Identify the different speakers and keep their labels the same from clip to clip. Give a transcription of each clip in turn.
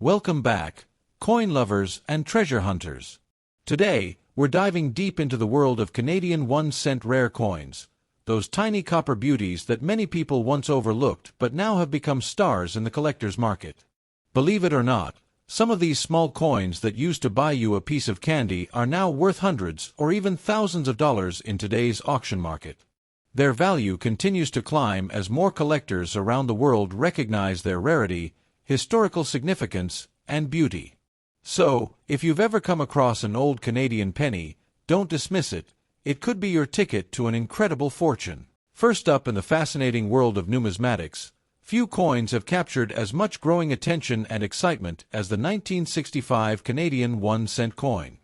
Speaker 1: Welcome back, coin lovers and treasure hunters. Today, we're diving deep into the world of Canadian 1-cent rare coins, those tiny copper beauties that many people once overlooked but now have become stars in the collector's market. Believe it or not, some of these small coins that used to buy you a piece of candy are now worth hundreds or even thousands of dollars in today's auction market. Their value continues to climb as more collectors around the world recognize their rarity, historical significance, and beauty. So, if you've ever come across an old Canadian penny, don't dismiss it. It could be your ticket to an incredible fortune. First up in the fascinating world of numismatics, few coins have captured as much growing attention and excitement as the 1965 Canadian 1-cent coin.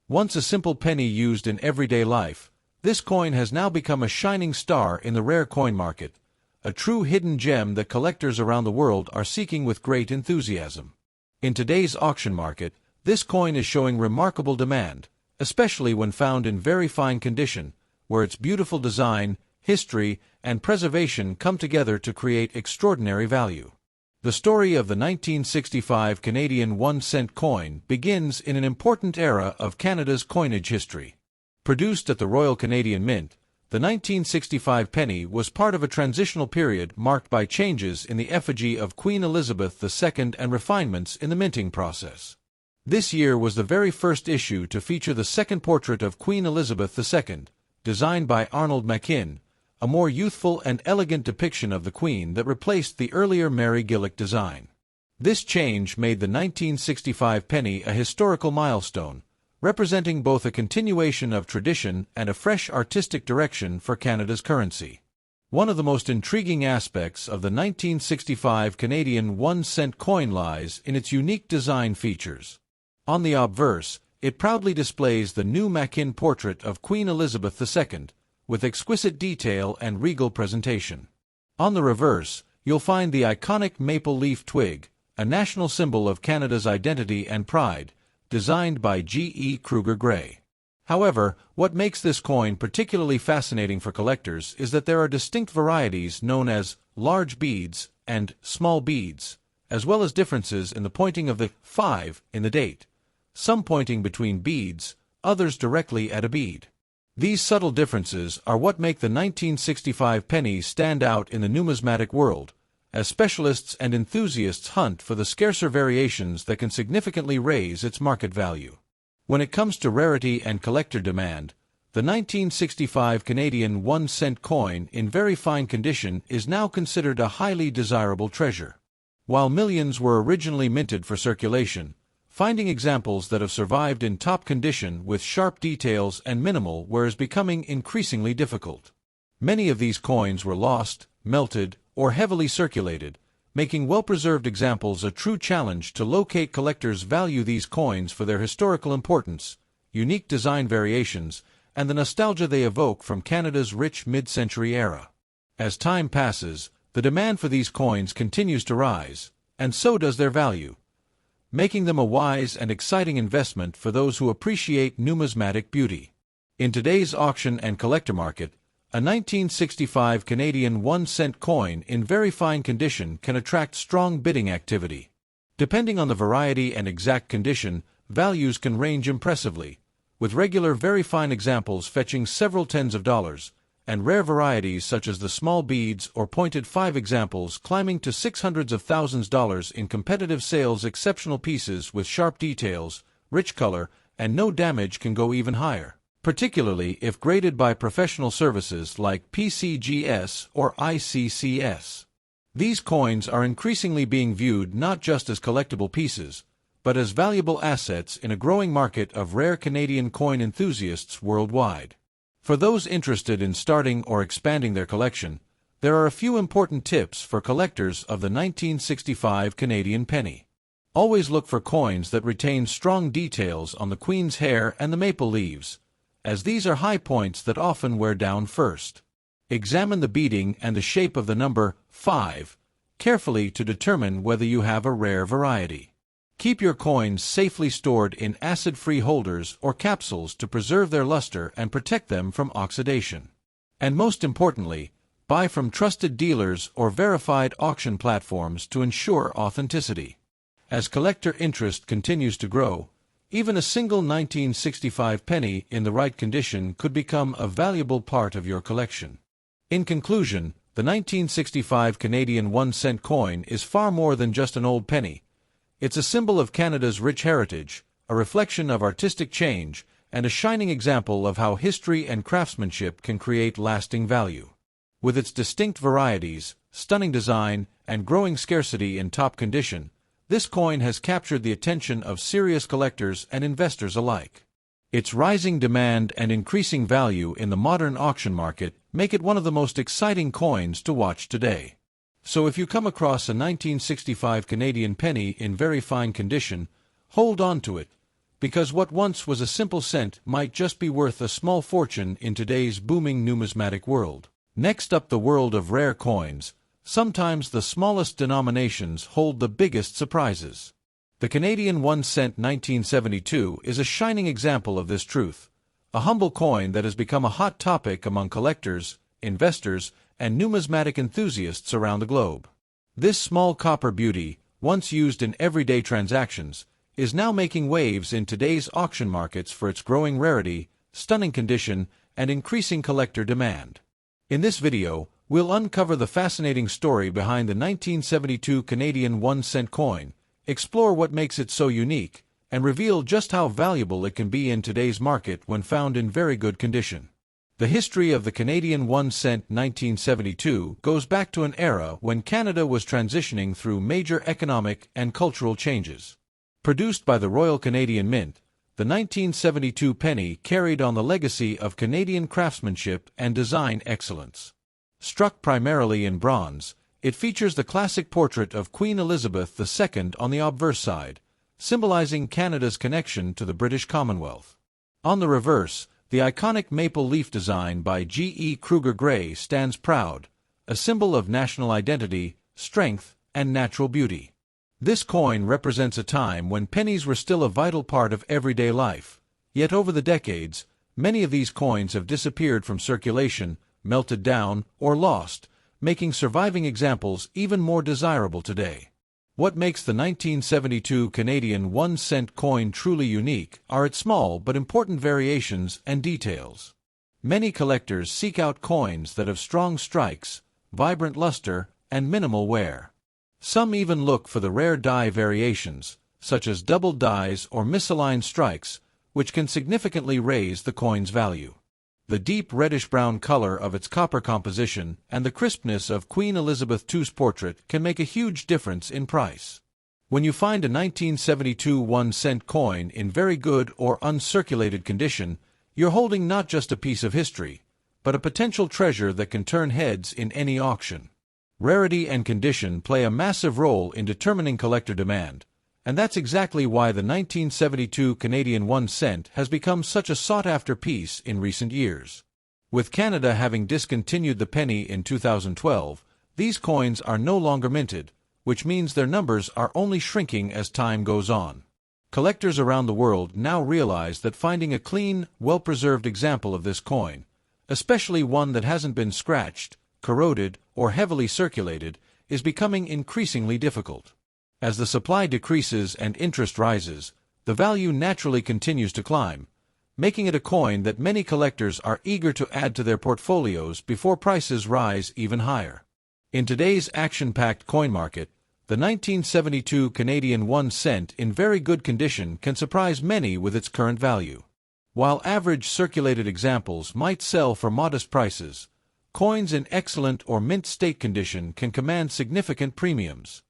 Speaker 1: Once a simple penny used in everyday life, this coin has now become a shining star in the rare coin market, a true hidden gem that collectors around the world are seeking with great enthusiasm. In today's auction market, this coin is showing remarkable demand, especially when found in very fine condition, where its beautiful design, history, and preservation come together to create extraordinary value. The story of the 1965 Canadian 1-cent coin begins in an important era of Canada's coinage history. Produced at the Royal Canadian Mint, the 1965 penny was part of a transitional period marked by changes in the effigy of Queen Elizabeth II and refinements in the minting process. This year was the very first issue to feature the second portrait of Queen Elizabeth II, designed by Arnold Machin, a more youthful and elegant depiction of the Queen that replaced the earlier Mary Gillick design. This change made the 1965 penny a historical milestone, representing both a continuation of tradition and a fresh artistic direction for Canada's currency. One of the most intriguing aspects of the 1965 Canadian 1-cent coin lies in its unique design features. On the obverse, it proudly displays the new Machin portrait of Queen Elizabeth II, with exquisite detail and regal presentation. On the reverse, you'll find the iconic maple leaf twig, a national symbol of Canada's identity and pride, designed by G.E. Kruger Gray. However, what makes this coin particularly fascinating for collectors is that there are distinct varieties known as large beads and small beads, as well as differences in the pointing of the 5 in the date, some pointing between beads, others directly at a bead. These subtle differences are what make the 1965 penny stand out in the numismatic world, as specialists and enthusiasts hunt for the scarcer variations that can significantly raise its market value. When it comes to rarity and collector demand, the 1965 Canadian 1-cent coin in very fine condition is now considered a highly desirable treasure. While millions were originally minted for circulation, finding examples that have survived in top condition with sharp details and minimal wear is becoming increasingly difficult. Many of these coins were lost, melted, or heavily circulated, making well-preserved examples a true challenge to locate. Collectors value these coins for their historical importance, unique design variations, and the nostalgia they evoke from Canada's rich mid-century era. As time passes, the demand for these coins continues to rise, and so does their value, making them a wise and exciting investment for those who appreciate numismatic beauty. In today's auction and collector market, a 1965 Canadian 1-cent coin in very fine condition can attract strong bidding activity. Depending on the variety and exact condition, values can range impressively, with regular very fine examples fetching several tens of dollars, and rare varieties such as the small beads or pointed 5 examples climbing to $600,000 of thousands in competitive sales. Exceptional pieces with sharp details, rich color, and no damage can go even higher, particularly if graded by professional services like PCGS or ICCS. These coins are increasingly being viewed not just as collectible pieces, but as valuable assets in a growing market of rare Canadian coin enthusiasts worldwide. For those interested in starting or expanding their collection, there are a few important tips for collectors of the 1965 Canadian penny. Always look for coins that retain strong details on the Queen's hair and the maple leaves, as these are high points that often wear down first. Examine the beading and the shape of the number 5 carefully to determine whether you have a rare variety. Keep your coins safely stored in acid-free holders or capsules to preserve their luster and protect them from oxidation. And most importantly, buy from trusted dealers or verified auction platforms to ensure authenticity. As collector interest continues to grow, even a single 1965 penny in the right condition could become a valuable part of your collection. In conclusion, the 1965 Canadian 1-cent coin is far more than just an old penny. It's a symbol of Canada's rich heritage, a reflection of artistic change, and a shining example of how history and craftsmanship can create lasting value. With its distinct varieties, stunning design, and growing scarcity in top condition, this coin has captured the attention of serious collectors and investors alike. Its rising demand and increasing value in the modern auction market make it one of the most exciting coins to watch today. So if you come across a 1965 Canadian penny in very fine condition, hold on to it, because what once was a simple cent might just be worth a small fortune in today's booming numismatic world. Next up, the world of rare coins. Sometimes the smallest denominations hold the biggest surprises. The Canadian 1-cent 1972 is a shining example of this truth, a humble coin that has become a hot topic among collectors, investors, and numismatic enthusiasts around the globe. This small copper beauty, once used in everyday transactions, is now making waves in today's auction markets for its growing rarity, stunning condition, and increasing collector demand. In this video, we'll uncover the fascinating story behind the 1972 Canadian 1-cent coin, explore what makes it so unique, and reveal just how valuable it can be in today's market when found in very good condition. The history of the Canadian 1-cent 1972 goes back to an era when Canada was transitioning through major economic and cultural changes. Produced by the Royal Canadian Mint, the 1972 penny carried on the legacy of Canadian craftsmanship and design excellence. Struck primarily in bronze, it features the classic portrait of Queen Elizabeth II on the obverse side, symbolizing Canada's connection to the British Commonwealth. On the reverse, the iconic maple leaf design by G.E. Kruger Gray stands proud, a symbol of national identity, strength, and natural beauty. This coin represents a time when pennies were still a vital part of everyday life, yet over the decades, many of these coins have disappeared from circulation, melted down, or lost, making surviving examples even more desirable today. What makes the 1972 Canadian 1-cent coin truly unique are its small but important variations and details. Many collectors seek out coins that have strong strikes, vibrant luster, and minimal wear. Some even look for the rare die variations, such as double dies or misaligned strikes, which can significantly raise the coin's value. The deep reddish-brown color of its copper composition and the crispness of Queen Elizabeth II's portrait can make a huge difference in price. When you find a 1972 1-cent coin in very good or uncirculated condition, you're holding not just a piece of history, but a potential treasure that can turn heads in any auction. Rarity and condition play a massive role in determining collector demand, and that's exactly why the 1972 Canadian 1-cent has become such a sought-after piece in recent years. With Canada having discontinued the penny in 2012, these coins are no longer minted, which means their numbers are only shrinking as time goes on. Collectors around the world now realize that finding a clean, well-preserved example of this coin, especially one that hasn't been scratched, corroded, or heavily circulated, is becoming increasingly difficult. As the supply decreases and interest rises, the value naturally continues to climb, making it a coin that many collectors are eager to add to their portfolios before prices rise even higher. In today's action-packed coin market, the 1972 Canadian 1-cent in very good condition can surprise many with its current value. While average circulated examples might sell for modest prices, coins in excellent or mint state condition can command significant premiums.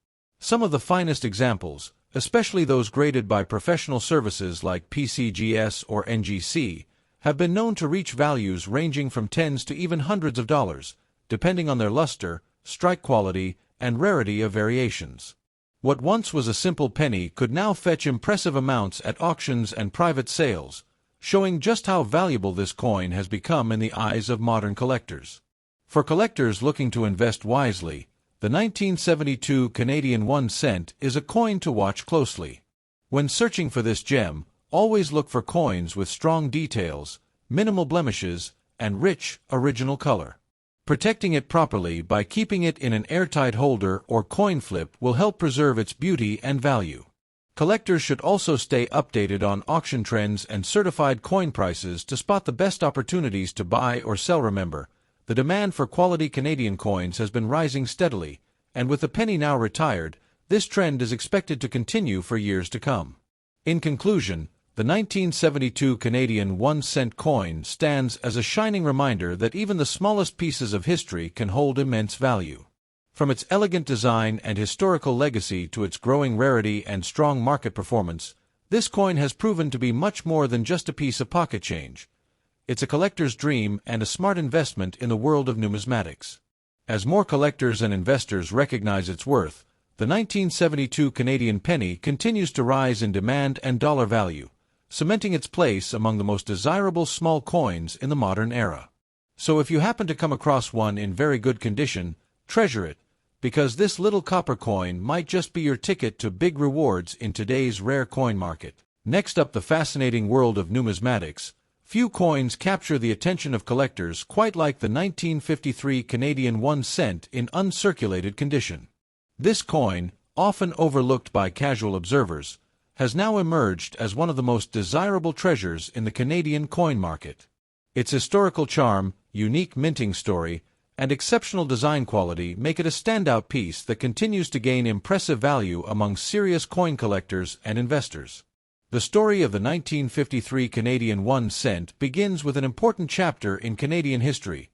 Speaker 1: Some of the finest examples, especially those graded by professional services like PCGS or NGC, have been known to reach values ranging from tens to even hundreds of dollars, depending on their luster, strike quality, and rarity of variations. What once was a simple penny could now fetch impressive amounts at auctions and private sales, showing just how valuable this coin has become in the eyes of modern collectors. For collectors looking to invest wisely, the 1972 Canadian 1-cent is a coin to watch closely. When searching for this gem, always look for coins with strong details, minimal blemishes, and rich, original color. Protecting it properly by keeping it in an airtight holder or coin flip will help preserve its beauty and value. Collectors should also stay updated on auction trends and certified coin prices to spot the best opportunities to buy or sell. Remember, the demand for quality Canadian coins has been rising steadily, and with the penny now retired, this trend is expected to continue for years to come. In conclusion, the 1972 Canadian 1-cent coin stands as a shining reminder that even the smallest pieces of history can hold immense value. From its elegant design and historical legacy to its growing rarity and strong market performance, this coin has proven to be much more than just a piece of pocket change. It's a collector's dream and a smart investment in the world of numismatics. As more collectors and investors recognize its worth, the 1972 Canadian penny continues to rise in demand and dollar value, cementing its place among the most desirable small coins in the modern era. So if you happen to come across one in very good condition, treasure it, because this little copper coin might just be your ticket to big rewards in today's rare coin market. Next up, the fascinating world of numismatics. Few coins capture the attention of collectors quite like the 1953 Canadian 1 cent in uncirculated condition. This coin, often overlooked by casual observers, has now emerged as one of the most desirable treasures in the Canadian coin market. Its historical charm, unique minting story, and exceptional design quality make it a standout piece that continues to gain impressive value among serious coin collectors and investors. The story of the 1953 Canadian 1 cent begins with an important chapter in Canadian history,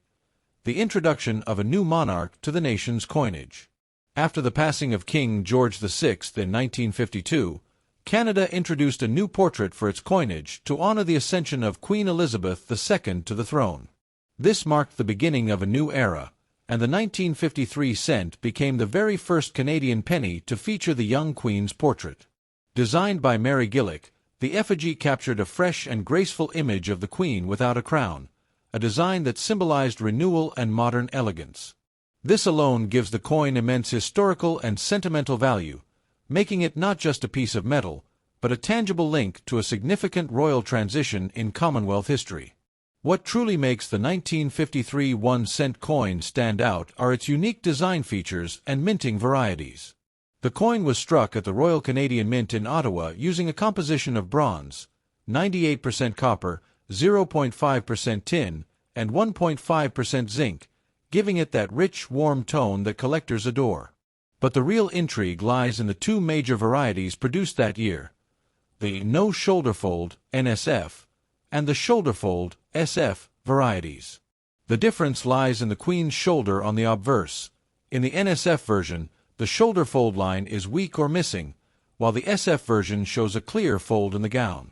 Speaker 1: the introduction of a new monarch to the nation's coinage. After the passing of King George VI in 1952, Canada introduced a new portrait for its coinage to honor the ascension of Queen Elizabeth II to the throne. This marked the beginning of a new era, and the 1953 cent became the very first Canadian penny to feature the young Queen's portrait. Designed by Mary Gillick, the effigy captured a fresh and graceful image of the Queen without a crown, a design that symbolized renewal and modern elegance. This alone gives the coin immense historical and sentimental value, making it not just a piece of metal, but a tangible link to a significant royal transition in Commonwealth history. What truly makes the 1953 1-cent coin stand out are its unique design features and minting varieties. The coin was struck at the Royal Canadian Mint in Ottawa using a composition of bronze, 98% copper, 0.5% tin, and 1.5% zinc, giving it that rich, warm tone that collectors adore. But the real intrigue lies in the two major varieties produced that year: the no shoulder fold (NSF) and the shoulder fold (SF) varieties. The difference lies in the Queen's shoulder on the obverse. In the NSF version, the shoulder fold line is weak or missing, while the SF version shows a clear fold in the gown.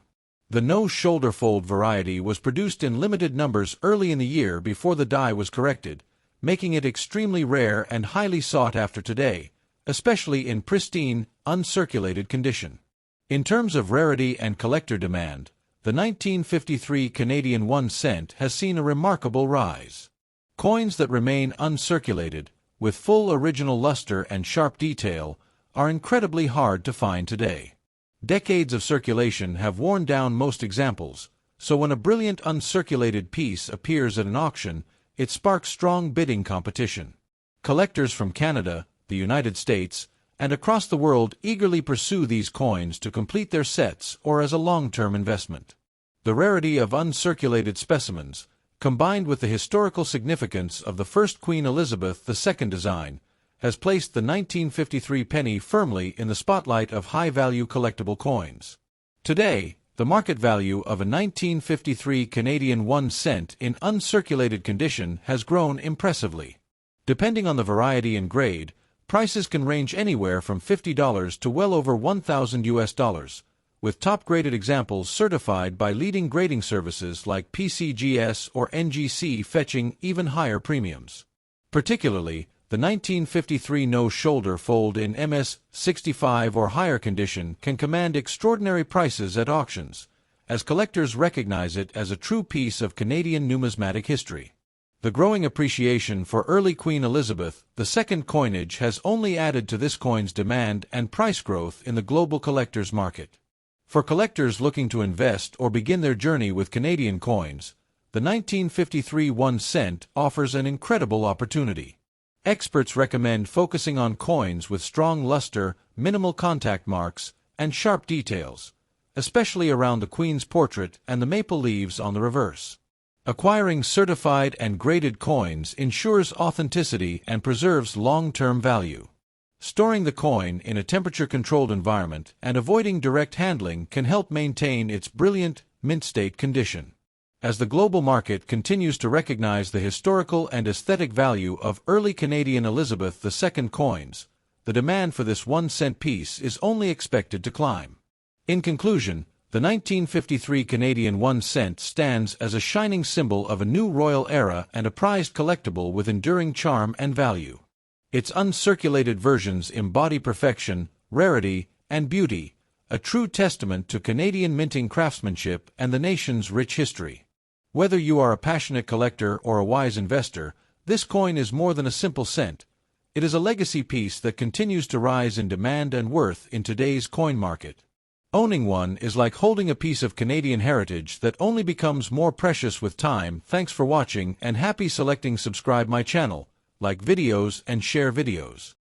Speaker 1: The no shoulder fold variety was produced in limited numbers early in the year before the die was corrected, making it extremely rare and highly sought after today, especially in pristine, uncirculated condition. In terms of rarity and collector demand, the 1953 Canadian 1 cent has seen a remarkable rise. Coins that remain uncirculated, with full original luster and sharp detail, are incredibly hard to find today. Decades of circulation have worn down most examples, so when a brilliant uncirculated piece appears at an auction, it sparks strong bidding competition. Collectors from Canada, the United States, and across the world eagerly pursue these coins to complete their sets or as a long-term investment. The rarity of uncirculated specimens, combined with the historical significance of the first Queen Elizabeth II design, has placed the 1953 penny firmly in the spotlight of high-value collectible coins. Today, the market value of a 1953 Canadian 1 cent in uncirculated condition has grown impressively. Depending on the variety and grade, prices can range anywhere from $50 to well over $1,000, with top-graded examples certified by leading grading services like PCGS or NGC fetching even higher premiums. Particularly, the 1953 no-shoulder fold in MS-65 or higher condition can command extraordinary prices at auctions, as collectors recognize it as a true piece of Canadian numismatic history. The growing appreciation for early Queen Elizabeth II coinage has only added to this coin's demand and price growth in the global collector's market. For collectors looking to invest or begin their journey with Canadian coins, the 1953 1 cent offers an incredible opportunity. Experts recommend focusing on coins with strong luster, minimal contact marks, and sharp details, especially around the Queen's portrait and the maple leaves on the reverse. Acquiring certified and graded coins ensures authenticity and preserves long-term value. Storing the coin in a temperature-controlled environment and avoiding direct handling can help maintain its brilliant, mint-state condition. As the global market continues to recognize the historical and aesthetic value of early Canadian Elizabeth II coins, the demand for this 1-cent piece is only expected to climb. In conclusion, the 1953 Canadian 1 cent stands as a shining symbol of a new royal era and a prized collectible with enduring charm and value. Its uncirculated versions embody perfection, rarity, and beauty, a true testament to Canadian minting craftsmanship and the nation's rich history. Whether you are a passionate collector or a wise investor, this coin is more than a simple cent. It is a legacy piece that continues to rise in demand and worth in today's coin market. Owning one is like holding a piece of Canadian heritage that only becomes more precious with time. Thanks for watching and happy selecting. Subscribe my channel, like videos and share videos.